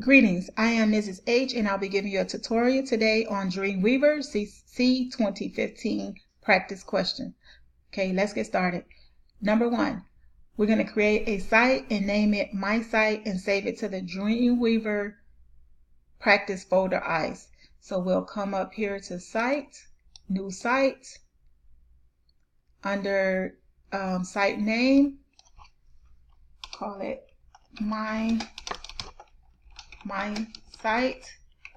Greetings, I am Mrs. H and I'll be giving you a tutorial today on Dreamweaver CC 2015 practice question. Okay, let's get started. Number 1, we're going to create a site and name it My Site and save it to the Dreamweaver practice folder ICE. So we'll come up here to Site, New Site, under site name, call it My Site,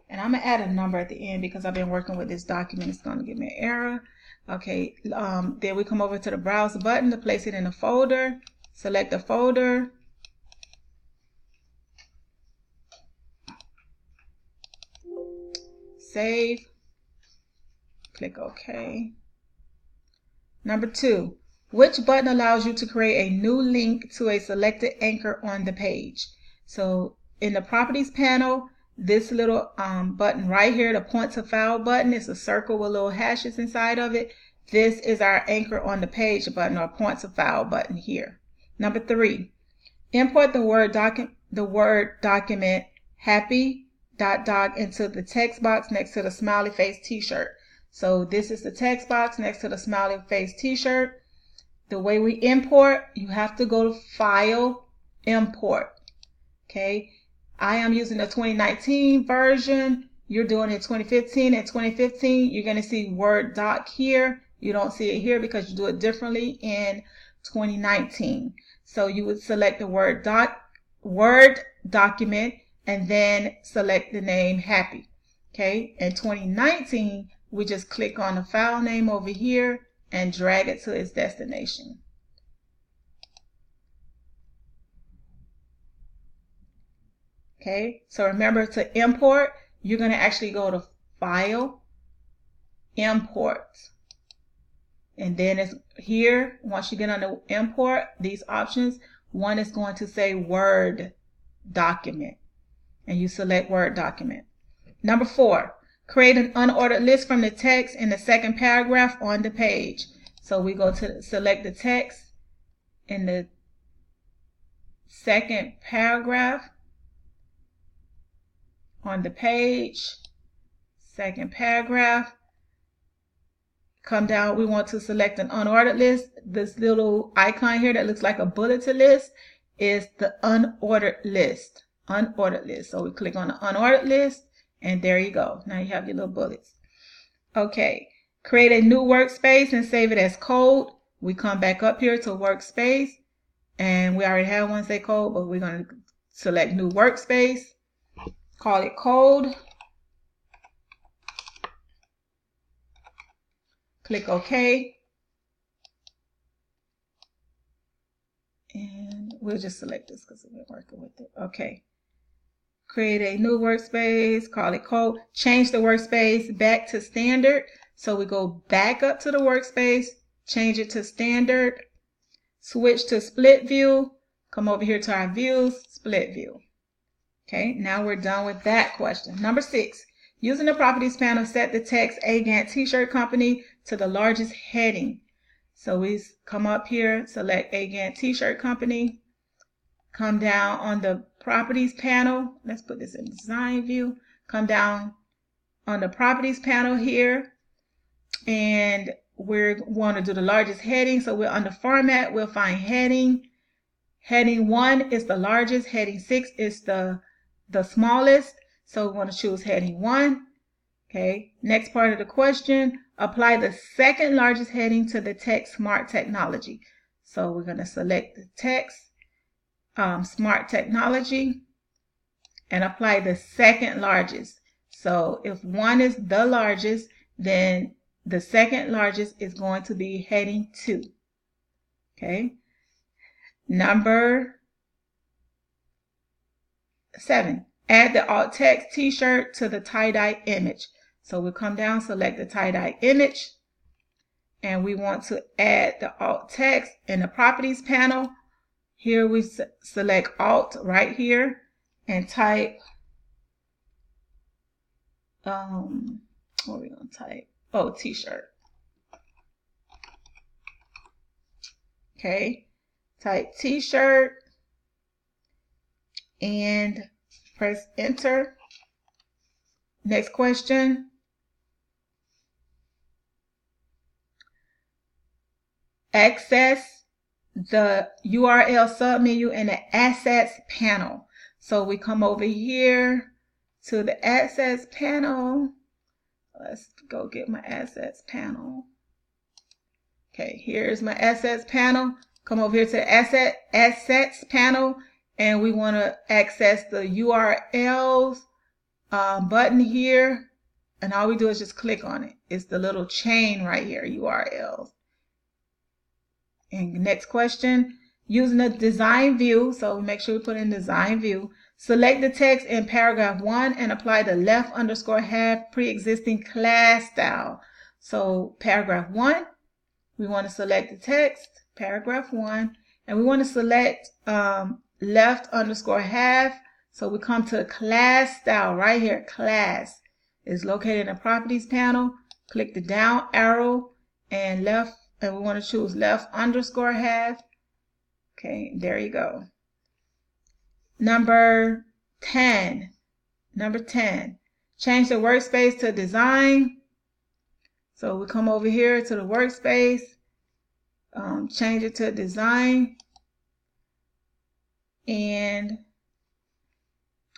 and I'm gonna add a number at the end because I've been working with this document. It's gonna give me an error. Okay, then we come over to the browse button to place it in a folder. Select the folder, save, click OK. Number 2, which button allows you to create a new link to a selected anchor on the page? So in the properties panel, this little button right here, the point to file button, is a circle with little hashes inside of it. This is our anchor on the page button, or point to file button here. Number 3, import the Word document happy.doc into the text box next to the smiley face t-shirt. So this is the text box next to the smiley face t-shirt. The way we import, you have to go to File, Import. Okay, I am using the 2019 version. You're doing it 2015. In 2015, you're going to see Word doc here. You don't see it here because you do it differently in 2019. So you would select the Word document and then select the name Happy. Okay, in 2019, we just click on the file name over here and drag it to its destination. Okay, so remember to import, you're going to actually go to File, Import. And then it's here, once you get on the import, these options, one is going to say Word document. And you select Word document. Number 4, create an unordered list from the text in the second paragraph on the page. So we go to select the text in the second paragraph on the page, second paragraph. Come down, we want to select an unordered list. This little icon here that looks like a bulleted list is the unordered list. Unordered list. So we click on the unordered list, and there you go. Now you have your little bullets. Okay, create a new workspace and save it as code. We come back up here to workspace, and we already have one say code, but we're going to select new workspace, call it code. Click OK. And we'll just select this because we're working with it. Okay. Create a new workspace, call it code. Change the workspace back to standard. So we go back up to the workspace, change it to standard, switch to split view, come over here to our views, split view. Okay, now we're done with that question. Number 6, using the properties panel, set the text Agant T-shirt Company to the largest heading. So we come up here, select Agant T-shirt Company, come down on the properties panel. Let's put this in design view. Come down on the properties panel here, and we want to do the largest heading. So we're under format, we'll find heading. Heading 1 is the largest, heading 6 is the smallest. So we want to choose heading 1. Okay, next part of the question, apply the second largest heading to the text Smart Technology. So we're going to select the text Smart Technology and apply the second largest. So if 1 is the largest, then the second largest is going to be heading 2. Okay. Number 7, add the alt text t-shirt to the tie-dye image. So we'll come down, select the tie-dye image, and we want to add the alt text in the properties panel. Here we select alt right here and type, what are we going to type? Oh, t-shirt. Okay, type t-shirt and Press enter. Next question. Access the URL submenu in the Assets panel. So we come over here to the Assets panel. Let's go get my Assets panel. Okay, here's my Assets panel. Come over here to the Assets panel, and we want to access the URLs button here. And all we do is just click on it. It's the little chain right here, URLs. And next question, using the design view, so make sure we put in design view, select the text in paragraph 1 and apply the left_half pre-existing class style. So paragraph 1, we want to select the text, paragraph 1, and we want to select left_half. So we come to class style right here. Class is located in the properties panel. Click the down arrow and left. And we want to choose left_half. Okay, there you go. Number 10. Change the workspace to design. So we come over here to the workspace, change it to design, and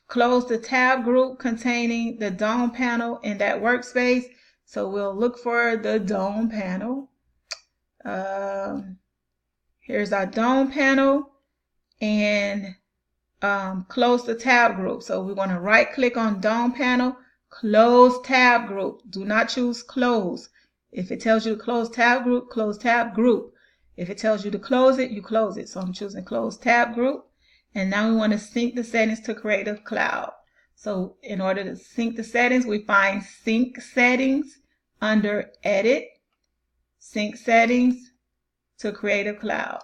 close the tab group containing the DOM panel in that workspace. So we'll look for the DOM panel. Here's our DOM panel, and close the tab group. So we want to right click on DOM panel, close tab group. Do not choose close. If it tells you to close tab group, close tab group. If it tells you to close it, you close it. So I'm choosing close tab group. And now we want to sync the settings to Creative Cloud. So in order to sync the settings, we find sync settings under edit, sync settings to Creative Cloud.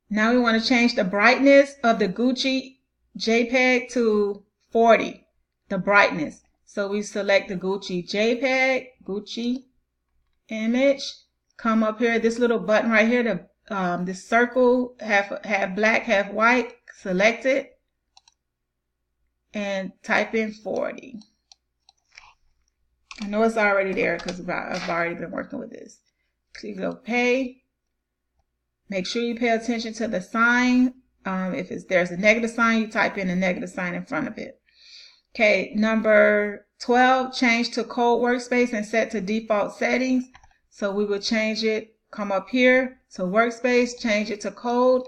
Now we want to change the brightness of the Gucci JPEG to 40, the brightness. So we select the Gucci JPEG, Gucci image, come up here, this little button right here, this circle, half black, half white, select it, and type in 40. I know it's already there because I've already been working with this. Click OK. Make sure you pay attention to the sign. If there's a negative sign, you type in a negative sign in front of it. Okay, number 12, change to code workspace and set to default settings. So we will change it, come up here to workspace, change it to code,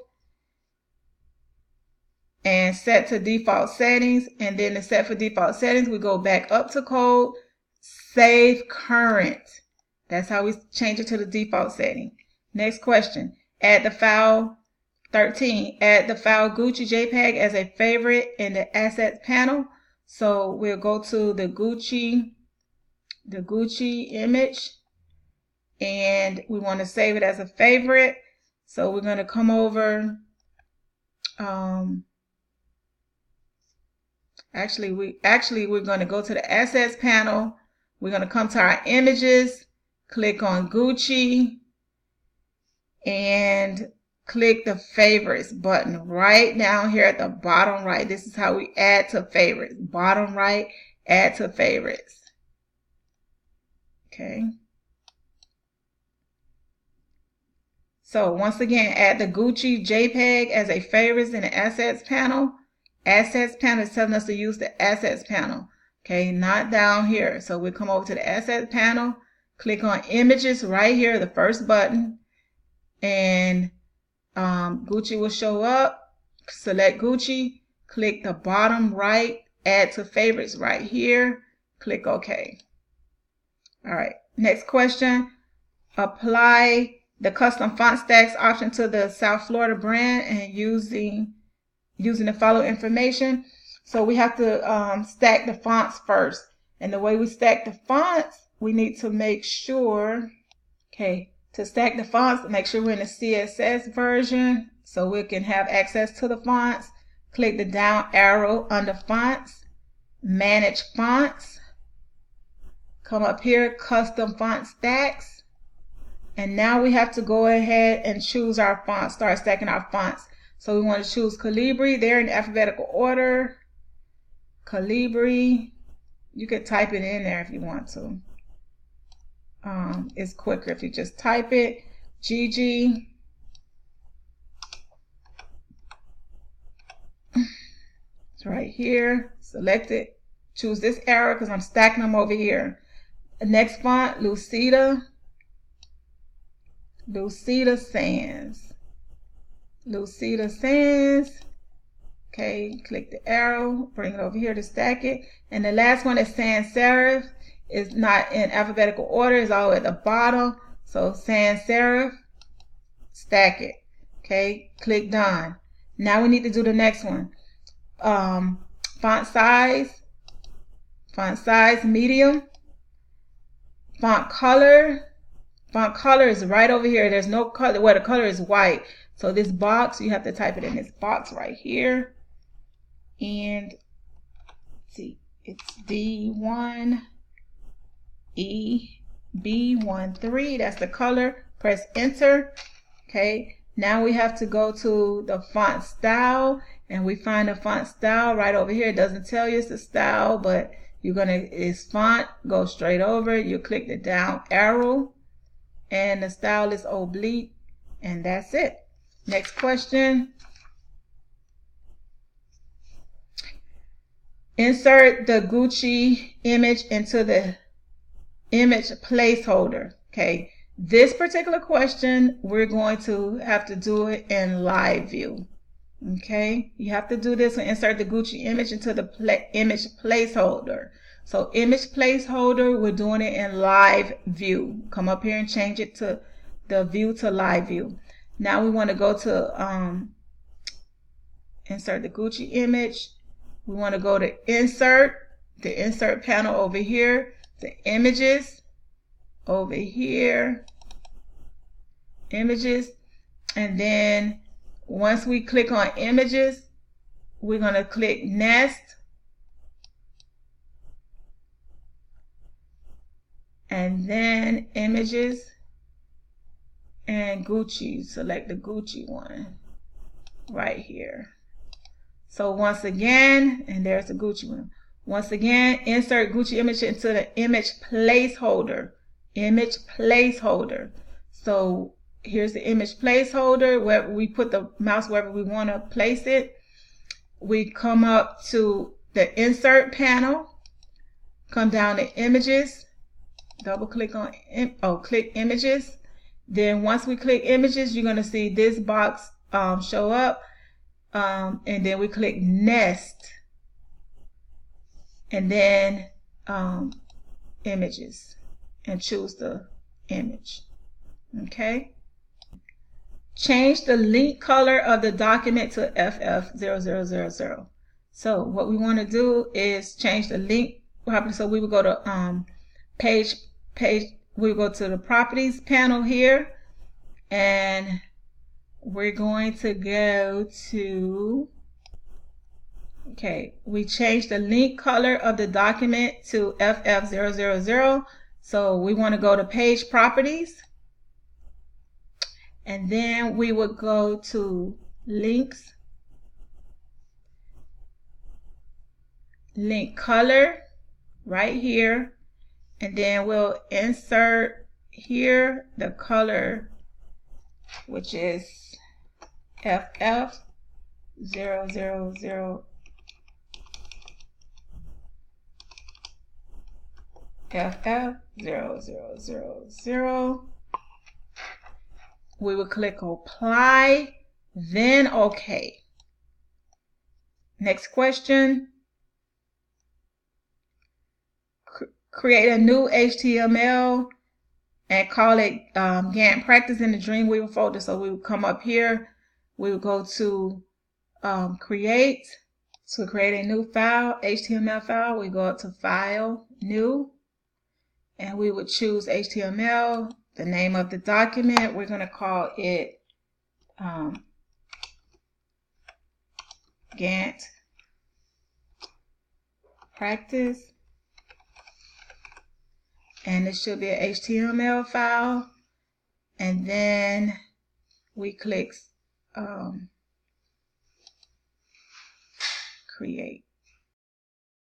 and set to default settings. And then to set for default settings, we go back up to code, save current. That's how we change it to the default setting. Next question. Add the file 13. Add the file Gucci JPEG as a favorite in the Assets panel. So we'll go to the Gucci image, and we want to save it as a favorite. So we're going to come over. We're going to go to the Assets panel. We're going to come to our images, click on Gucci, and click the favorites button right down here at the bottom right. This is how we add to favorites. Bottom right, add to favorites. Okay. So once again, add the Gucci JPEG as a favorites in the Assets panel. Assets panel is telling us to use the Assets panel. Okay, not down here. So we come over to the Assets panel, click on images right here, the first button, and Gucci will show up. Select Gucci, click the bottom right, add to favorites right here, click OK. All right, next question. Apply the custom font stacks option to the South Florida brand and using the following information. So we have to stack the fonts first. And the way we stack the fonts, we need to make sure, to stack the fonts, make sure we're in the CSS version so we can have access to the fonts. Click the down arrow under fonts, manage fonts, come up here, custom font stacks, and now we have to go ahead and choose our fonts, start stacking our fonts. So we want to choose Calibri. They're in alphabetical order. Calibri. You could type it in there if you want to. It's quicker if you just type it. GG. It's right here. Select it. Choose this arrow because I'm stacking them over here. The next font, Lucida. Lucida Sans. Lucida Sans. Okay, click the arrow, bring it over here to stack it. And the last one is sans serif. It's not in alphabetical order, it's all at the bottom. So sans serif, stack it. Okay, click done. Now we need to do the next one. Font size medium. Font color is right over here. There's no color where the color is white. So this box, you have to type it in this box right here. And see, it's D1 EB13. That's the color. Press enter. Okay, now we have to go to the font style, and we find the font style right over here. It doesn't tell you it's the style, but it's font. Go straight over. You click the down arrow, and the style is oblique, and that's it. Next question. Insert the Gucci image into the image placeholder. Okay, this particular question, we're going to have to do it in live view. Okay, you have to do this and insert the Gucci image into the image placeholder. So image placeholder, we're doing it in live view. Come up here and change it to the view to live view. Now we want to go to insert the Gucci image. We want to go to insert, the insert panel over here, the images over here, images, and then once we click on images, we're going to click nest, and then images and Gucci. Select the Gucci one right here. So once again, and there's the Gucci one. Once again, insert Gucci image into the image placeholder. Image placeholder. So here's the image placeholder where we put the mouse wherever we want to place it. We come up to the insert panel, come down to images, double click on, click images. Then once we click images, you're going to see this box show up. And then we click nest, and then images, and choose the image. Okay. Change the link color of the document to FF0000. So what we want to do is change the link property. So we will go to page. We will go to the properties panel here, and we're going to go to, okay, we changed the link color of the document to FF000. So we want to go to page properties, and then we would go to links, link color right here, and then we'll insert here the color, which is FF000. FF0000. We will click apply, then OK. Next question. Create a new HTML and call it Gantt Practice in the Dreamweaver folder. So we will come up here. We will go to create. To create a new file, HTML file, we go up to File, New, and we would choose HTML. The name of the document, we're going to call it Gantt Practice. And it should be an HTML file. And then we click create.